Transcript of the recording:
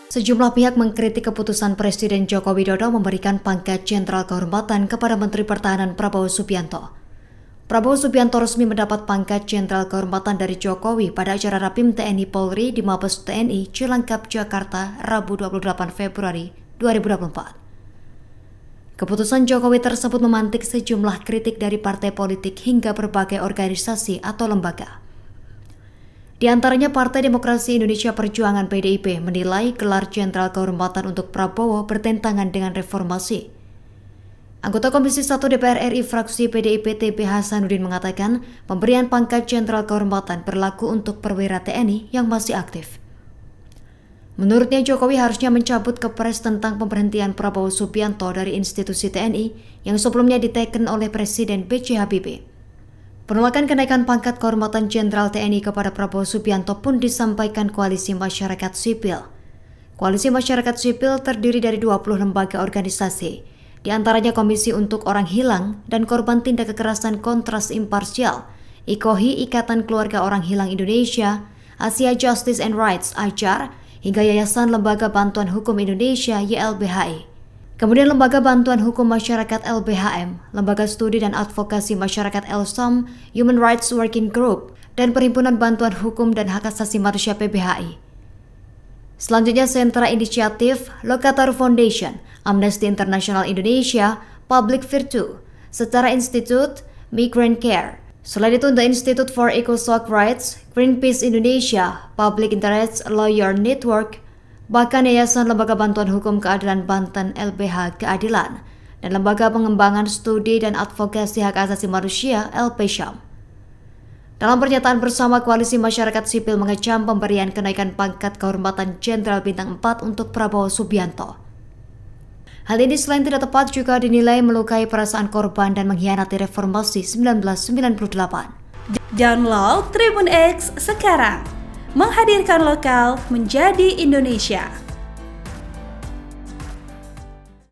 Sejumlah pihak mengkritik keputusan Presiden Joko Widodo memberikan pangkat Jenderal Kehormatan kepada Menteri Pertahanan Prabowo Subianto. Prabowo Subianto resmi mendapat pangkat Jenderal Kehormatan dari Jokowi pada acara Rapim TNI Polri di Mabes TNI Cilangkap, Jakarta, Rabu 28 Februari 2024. Keputusan Jokowi tersebut memantik sejumlah kritik dari partai politik hingga berbagai organisasi atau lembaga. Di antaranya Partai Demokrasi Indonesia Perjuangan PDIP menilai gelar Jenderal Kehormatan untuk Prabowo bertentangan dengan reformasi. Anggota Komisi 1 DPR RI fraksi PDIP TB Hasanuddin mengatakan pemberian pangkat Jenderal Kehormatan berlaku untuk perwira TNI yang masih aktif. Menurutnya Jokowi harusnya mencabut Kepres tentang pemberhentian Prabowo Subianto dari institusi TNI yang sebelumnya diteken oleh Presiden B.J. Habibie. Penolakan kenaikan pangkat kehormatan Jenderal TNI kepada Prabowo Subianto pun disampaikan Koalisi Masyarakat Sipil. Koalisi Masyarakat Sipil terdiri dari 20 lembaga organisasi, di antaranya Komisi untuk Orang Hilang dan Korban Tindak Kekerasan Kontras Imparsial, IKOHI Ikatan Keluarga Orang Hilang Indonesia, Asia Justice and Rights AJAR, hingga Yayasan Lembaga Bantuan Hukum Indonesia YLBHI. Kemudian Lembaga Bantuan Hukum Masyarakat LBHM, Lembaga Studi dan Advokasi Masyarakat LSAM, Human Rights Working Group, dan Perhimpunan Bantuan Hukum dan Hak Asasi Manusia PBHI. Selanjutnya Sentra Inisiatif, Lokator Foundation, Amnesty International Indonesia, Public Virtue, Setara Institute, Migrant Care. Selain itu, The Institute for EcoSoc Rights, Greenpeace Indonesia, Public Interest Lawyer Network, bahkan Yayasan Lembaga Bantuan Hukum Keadilan Banten LBH Keadilan, dan Lembaga Pengembangan Studi dan Advokasi Hak Asasi Manusia LPSHAM. Dalam pernyataan bersama, Koalisi Masyarakat Sipil mengecam pemberian kenaikan pangkat kehormatan Jenderal Bintang 4 untuk Prabowo Subianto. Hal ini selain tidak tepat juga dinilai melukai perasaan korban dan mengkhianati reformasi 1998. Download Tribun X sekarang, menghadirkan lokal menjadi Indonesia.